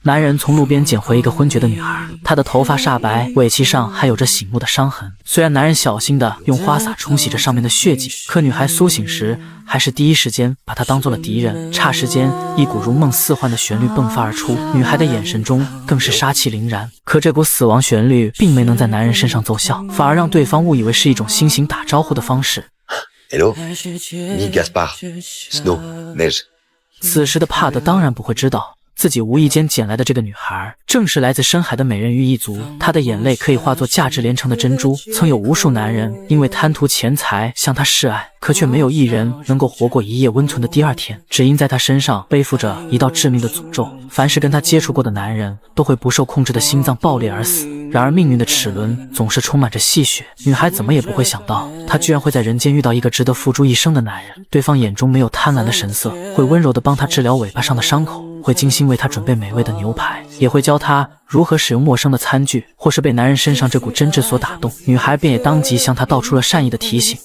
男人从路边捡回一个昏厥的女孩，她的头发煞白，尾鳍上还有着醒目的伤痕。虽然男人小心地用花洒冲洗着上面的血迹，可女孩苏醒时还是第一时间把她当做了敌人。霎时间，一股如梦似幻的旋律迸发而出，女孩的眼神中更是杀气凛然。可这股死亡旋律并没能在男人身上奏效，反而让对方误以为是一种新型打招呼的方式。Hello, Mi Gaspard, Snow, Neige。此时的帕德当然不会知道，自己无意间捡来的这个女孩，正是来自深海的美人鱼一族。她的眼泪可以化作价值连城的珍珠，曾有无数男人因为贪图钱财向她示爱，可却没有一人能够活过一夜温存的第二天，只因在她身上背负着一道致命的诅咒，凡是跟她接触过的男人都会不受控制的心脏爆裂而死。然而命运的齿轮总是充满着戏谑，女孩怎么也不会想到，她居然会在人间遇到一个值得付诸一生的男人。对方眼中没有贪婪的神色，会温柔地帮她治疗尾巴上的伤口，会精心为她准备美味的牛排，也会教她如何使用陌生的餐具。或是被男人身上这股真挚所打动，女孩便也当即向他道出了善意的提醒。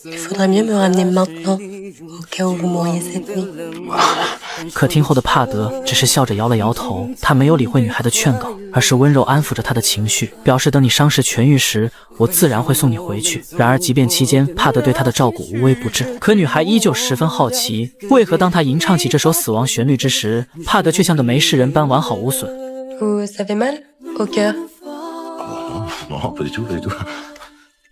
可听后的帕德只是笑着摇了摇头，他没有理会女孩的劝告，而是温柔安抚着她的情绪，表示等你伤势痊愈时，我自然会送你回去。然而即便期间帕德对她的照顾无微不至，可女孩依旧十分好奇，为何当她吟唱起这首死亡旋律之时，帕德却像个没事人般完好无损。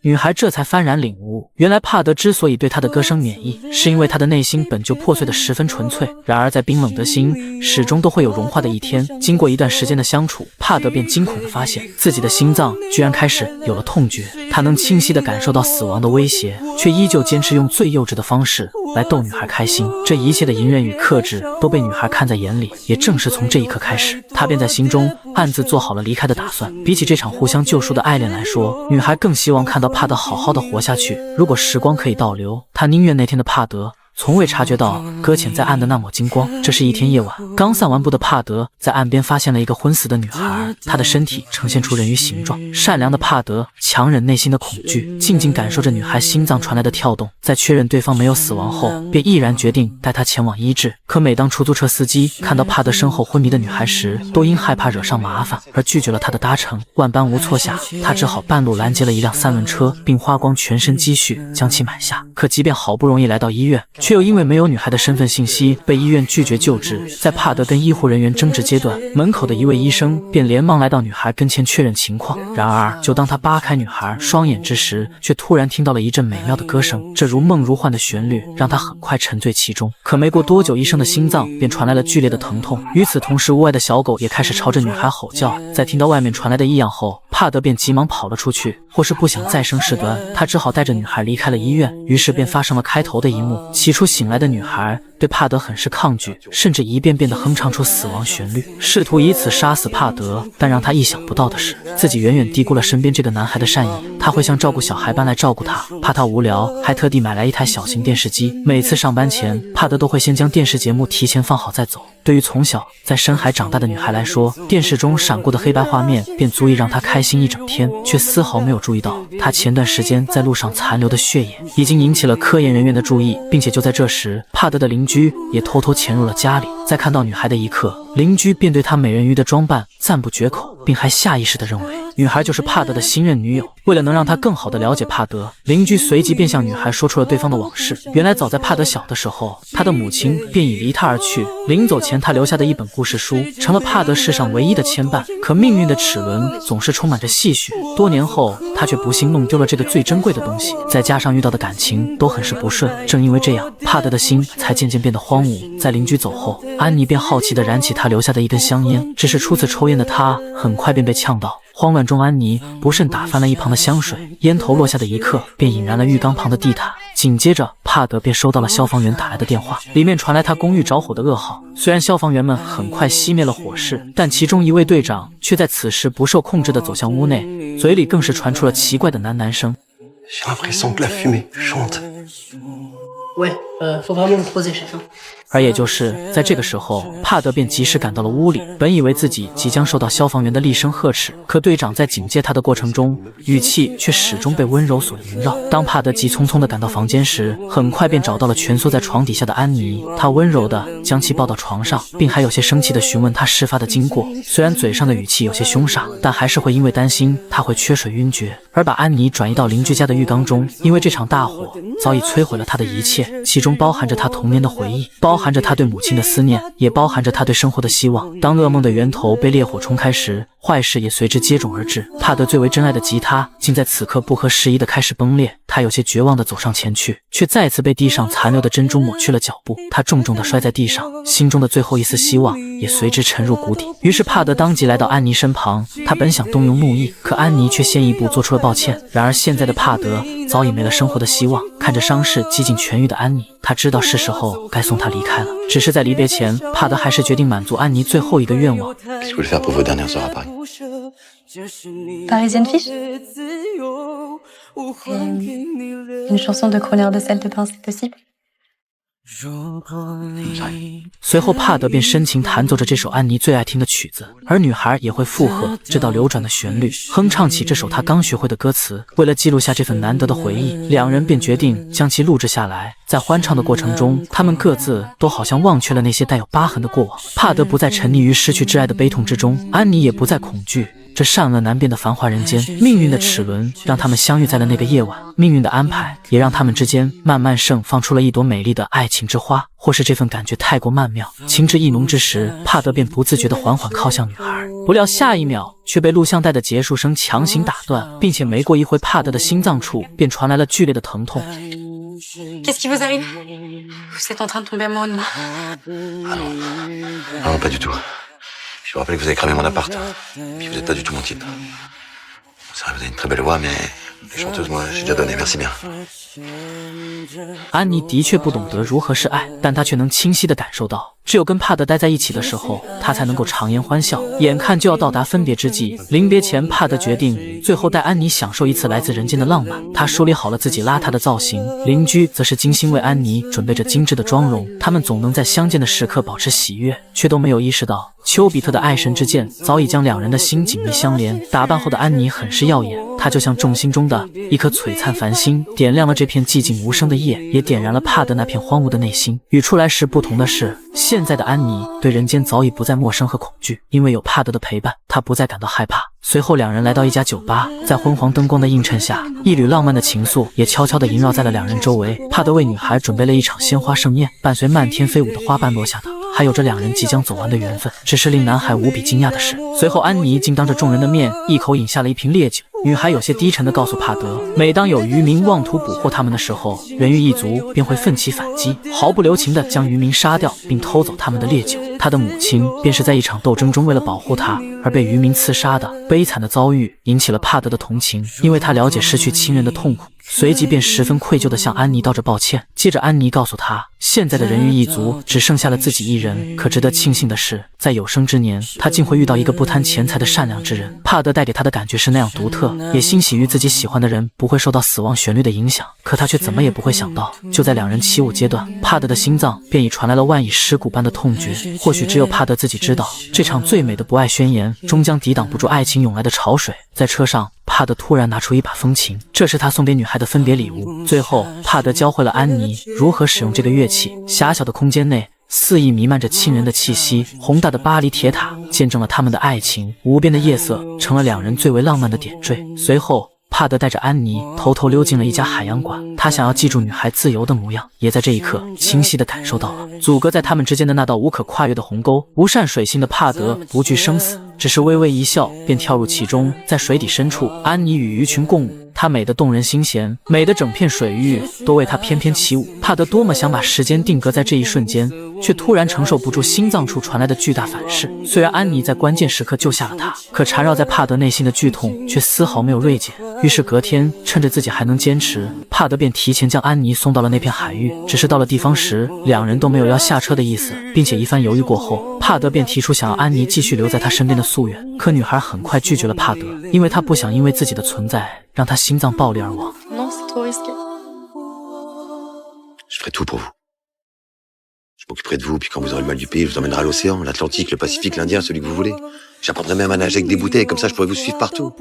女孩这才幡然领悟，原来帕德之所以对她的歌声免疫，是因为她的内心本就破碎得十分纯粹。然而在冰冷的心始终都会有融化的一天。经过一段时间的相处，帕德便惊恐地发现自己的心脏居然开始有了痛觉，他能清晰地感受到死亡的威胁，却依旧坚持用最幼稚的方式来逗女孩开心。这一切的隐忍与克制都被女孩看在眼里，也正是从这一刻开始，她便在心中暗自做好了离开的打算。比起这场互相救赎的爱恋来说，女孩更希望看到帕德好好的活下去。如果时光可以倒流，她宁愿那天的帕德从未察觉到搁浅在岸的那抹金光。这是一天夜晚，刚散完步的帕德在岸边发现了一个昏死的女孩，她的身体呈现出人鱼形状。善良的帕德强忍内心的恐惧，静静感受着女孩心脏传来的跳动，在确认对方没有死亡后，便毅然决定带她前往医治。可每当出租车司机看到帕德身后昏迷的女孩时，都因害怕惹上麻烦而拒绝了她的搭乘。万般无措下，他只好半路拦截了一辆三轮车，并花光全身积蓄将其买下。可即便好不容易来到医院，却又因为没有女孩的身份信息，被医院拒绝救治。在帕德跟医护人员争执阶段，门口的一位医生便连忙来到女孩跟前确认情况。然而就当他扒开女孩双眼之时，却突然听到了一阵美妙的歌声，这如梦如幻的旋律让他很快沉醉其中。可没过多久，医生的心脏便传来了剧烈的疼痛。与此同时，屋外的小狗也开始朝着女孩吼叫。在听到外面传来的异样后，帕德便急忙跑了出去，或是不想再生事端，他只好带着女孩离开了医院。于是便发生了开头的一幕。起初醒来的女孩对帕德很是抗拒，甚至一遍遍地哼唱出死亡旋律，试图以此杀死帕德。但让他意想不到的是，自己远远低估了身边这个男孩的善意，他会像照顾小孩般来照顾他，怕他无聊，还特地买来一台小型电视机。每次上班前，帕德都会先将电视节目提前放好再走。对于从小在深海长大的女孩来说，电视中闪过的黑白画面便足以让她开心一整天，却丝毫没有注意到，她前段时间在路上残留的血液已经引起了科研人员的注意。并且就在这时，帕德的邻居也偷偷潜入了家里。在看到女孩的一刻，邻居便对她美人鱼的装扮赞不绝口，并还下意识地认为女孩就是帕德的新任女友。为了能让她更好地了解帕德，邻居随即便向女孩说出了对方的往事。原来早在帕德小的时候，他的母亲便已离他而去，临走前他留下的一本故事书成了帕德世上唯一的牵绊。可命运的齿轮总是充满着戏谑，多年后他却不幸弄丢了这个最珍贵的东西，再加上遇到的感情都很是不顺。正因为这样，帕德的心才渐渐变得荒芜。在邻居走后，安妮便好奇地燃起他留下的一根香烟，只是初次抽烟的他很快便被呛到。慌乱中，安妮不慎打翻了一旁的香水，烟头落下的一刻便引燃了浴缸旁的地毯。紧接着，帕德便收到了消防员打来的电话，里面传来他公寓着火的噩耗。虽然消防员们很快熄灭了火势，但其中一位队长却在此时不受控制地走向屋内，嘴里更是传出了奇怪的喃喃声。J'ai l'impression que la fumée chante. Ouais. faut vraiment le creuser, chef. 而也就是在这个时候，帕德便及时赶到了屋里。本以为自己即将受到消防员的厉声呵斥，可队长在警戒他的过程中，语气却始终被温柔所萦绕。当帕德急匆匆地赶到房间时，很快便找到了蜷缩在床底下的安妮。他温柔地将其抱到床上，并还有些生气地询问他事发的经过。虽然嘴上的语气有些凶煞，但还是会因为担心他会缺水晕厥，而把安妮转移到邻居家的浴缸中。因为这场大火早已摧毁了他的一切，其中包含着他童年的回忆，包含着他对母亲的思念，也包含着他对生活的希望。当噩梦的源头被烈火冲开时，坏事也随之接踵而至。帕德最为珍爱的吉他竟在此刻不合时宜地开始崩裂，他有些绝望地走上前去，却再次被地上残留的珍珠抹去了脚步。他重重地摔在地上，心中的最后一丝希望也随之沉入谷底。于是帕德当即来到安妮身旁，他本想动用怒意，可安妮却先一步做出了抱歉。然而现在的帕德早已没了生活的希望，看着伤势几近痊愈的安妮，他知道是时候该送她离开了。只是在离别前，帕德还是决定满足安妮最后一个愿望。Qu'est-ce que vous voulez faire pour vos dernières heures à Paris? Parisienne fiche. Une chanson de Crooner de Salle de Bain, c'est possible? 随后帕德便深情弹奏着这首安妮最爱听的曲子，而女孩也会附和这道流转的旋律，哼唱起这首她刚学会的歌词。为了记录下这份难得的回忆，两人便决定将其录制下来。在欢唱的过程中，他们各自都好像忘却了那些带有疤痕的过往。帕德不再沉溺于失去挚爱的悲痛之中，安妮也不再恐惧这善恶难辨的繁华人间。命运的齿轮让他们相遇在了那个夜晚，命运的安排也让他们之间慢慢盛放出了一朵美丽的爱情之花。或是这份感觉太过曼妙，情至意浓之时，帕德便不自觉地缓缓靠向女孩。不料下一秒却被录像带的结束声强行打断，并且没过一会，帕德的心脏处便传来了剧烈的疼痛。Qu'est-ce qui vous arrive? Vous êtes en train de tomber amoureux de moi? Ah non, pas du tout. Je vous rappelle que vous avez cramé mon appart. Puis vous n'êtes pas du tout mon type. C'est vrai, vous avez une très belle voix, mais les chanteuses, moi, j'ai déjà donné, merci bien. 安妮的确不懂得如何是爱，但她却能清晰地感受到，只有跟帕德待在一起的时候，她才能够常颜欢笑。眼看就要到达分别之际，临别前，帕德决定最后带安妮享受一次来自人间的浪漫。他梳理好了自己邋遢的造型，邻居则是精心为安妮准备着精致的妆容。他们总能在相见的时刻保持喜悦，却都没有意识到丘比特的爱神之箭早已将两人的心紧密相连。打扮后的安妮很是耀眼，她就像众星中的一颗璀璨繁星，点亮了这片寂静无声的夜，也点燃了帕德那片荒芜的内心。与初来时不同的是，现在的安妮对人间早已不再陌生和恐惧，因为有帕德的陪伴，她不再感到害怕。随后两人来到一家酒吧，在昏黄灯光的映衬下，一缕浪漫的情愫也悄悄地萦绕在了两人周围。帕德为女孩准备了一场鲜花盛宴，伴随漫天飞舞的花瓣落下的还有着两人即将走完的缘分。只是令男孩无比惊讶的是，随后安妮竟当着众人的面一口饮下了一瓶烈酒。女孩有些低沉地告诉帕德，每当有渔民妄图捕获他们的时候，人鱼一族便会奋起反击，毫不留情地将渔民杀掉，并偷走他们的烈酒。他的母亲便是在一场斗争中为了保护他而被渔民刺杀的。悲惨的遭遇引起了帕德的同情，因为他了解失去亲人的痛苦，随即便十分愧疚地向安妮道着抱歉。接着安妮告诉他，现在的人鱼一族只剩下了自己一人，可值得庆幸的是，在有生之年他竟会遇到一个不贪钱财的善良之人。帕德带给他的感觉是那样独特，也欣喜于自己喜欢的人不会受到死亡旋律的影响。可他却怎么也不会想到，就在两人起舞阶段，帕德的心脏便已传来了万蚁尸骨般的痛觉。或许只有帕德自己知道，这场最美的不爱宣言终将抵挡不住爱情涌来的潮水。在车上，帕德突然拿出一把风琴，这是他送给女孩的分别礼物。最后，帕德教会了安妮如何使用这个乐器。狭小的空间内肆意弥漫着亲人的气息，宏大的巴黎铁塔见证了他们的爱情，无边的夜色成了两人最为浪漫的点缀。随后，帕德带着安妮偷偷溜进了一家海洋馆，他想要记住女孩自由的模样，也在这一刻清晰地感受到了阻隔在他们之间的那道无可跨越的鸿沟。无善水性的帕德不惧生死，只是微微一笑便跳入其中。在水底深处，安妮与鱼群共舞，她美得动人心弦，美得整片水域都为她翩翩起舞。帕德多么想把时间定格在这一瞬间，却突然承受不住心脏处传来的巨大反噬。虽然安妮在关键时刻救下了他，可缠绕在帕德内心的剧痛却丝毫没有锐减。于是隔天，趁着自己还能坚持，帕德便提前将安妮送到了那片海域。只是到了地方时，两人都没有要下车的意思，并且一番犹豫过后，帕德便提出想要安妮继续留在他身边的夙愿。可女孩很快拒绝了帕德，因为她不想因为自己的存在让他心脏爆裂而亡。Non, c'est trop risqué. Je ferai tout pour vous. Je m'occuperai de vous, puis quand vous aurez le mal du pays, je vous emmènerai à l'océan, l'Atlantique, le Pacifique, l'Indien, celui que vous voulez. J'apprendrai même à nager avec des bouteilles, comme ça je pourrai vous suivre partout.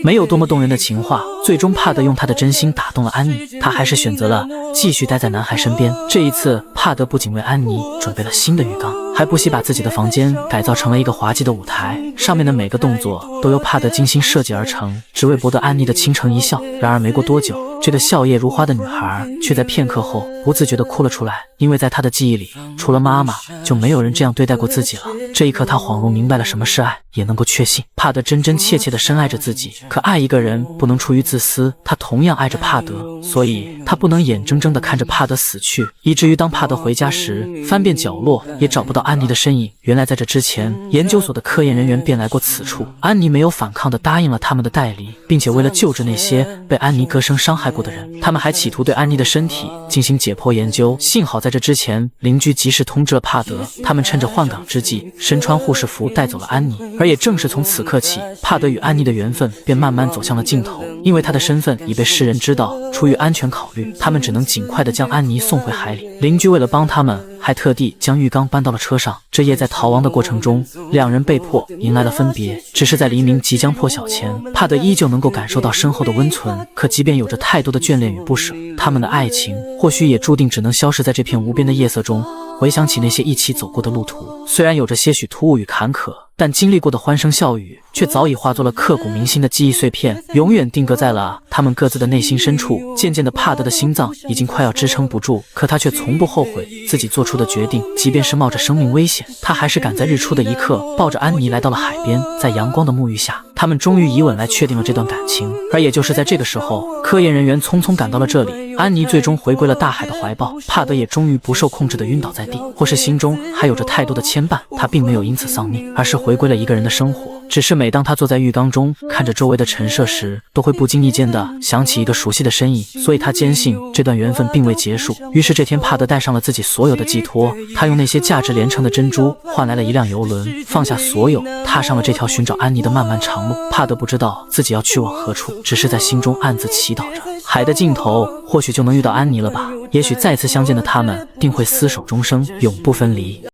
没有多么动人的情话，最终帕德用他的真心打动了安妮，他还是选择了继续待在男孩身边。这一次，帕德不仅为安妮准备了新的浴缸，还不惜把自己的房间改造成了一个滑稽的舞台，上面的每个动作都由帕德精心设计而成，只为博得安妮的倾城一笑。然而没过多久，这个笑靥如花的女孩却在片刻后不自觉地哭了出来，因为在她的记忆里，除了妈妈，就没有人这样对待过自己了。这一刻，她恍如明白了什么是爱，也能够确信帕德真真切切地深爱着自己。可爱一个人不能出于自私，他同样爱着帕德，所以他不能眼睁睁地看着帕德死去，以至于当帕德回家时，翻遍角落也找不到安妮的身影。原来在这之前，研究所的科研人员便来过此处，安妮没有反抗地答应了他们的带离，并且为了救治那些被安妮歌声伤害过的人，他们还企图对安妮的身体进行解剖研究。幸好在这之前，邻居及时通知了帕德，他们趁着换岗之际，身穿护士服带走了安妮。而也正是从此刻起，帕德与安妮的缘分便慢慢走向了尽头。因为他的身份已被世人知道，出于安全考虑，他们只能尽快地将安妮送回海里。邻居为了帮他们，还特地将浴缸搬到了车上。这夜在逃亡的过程中，两人被迫迎来了分别。只是在黎明即将破晓前，帕德依旧能够感受到身后的温存。可即便有着太多的眷恋与不舍，他们的爱情或许也注定只能消失在这片无边的夜色中。回想起那些一起走过的路途，虽然有着些许突兀与坎坷，但经历过的欢声笑语却早已化作了刻骨铭心的记忆碎片，永远定格在了他们各自的内心深处。渐渐的，帕德的心脏已经快要支撑不住，可他却从不后悔自己做出的决定，即便是冒着生命危险，他还是赶在日出的一刻，抱着安妮来到了海边。在阳光的沐浴下，他们终于以吻来确定了这段感情。而也就是在这个时候，科研人员匆匆赶到了这里，安妮最终回归了大海的怀抱，帕德也终于不受控制的晕倒在地。或是心中还有着太多的牵绊，他并没有因此丧命，而是回归了一个人的生活。只是每当他坐在浴缸中看着周围的陈设时，都会不经意间的想起一个熟悉的身影，所以他坚信这段缘分并未结束。于是这天，帕德带上了自己所有的寄托，他用那些价值连城的珍珠换来了一辆游轮，放下所有，踏上了这条寻找安妮的漫漫长路。帕德不知道自己要去往何处，只是在心中暗自祈祷着，海的尽头或许就能遇到安妮了吧，也许再次相见的他们定会厮守终生，永不分离。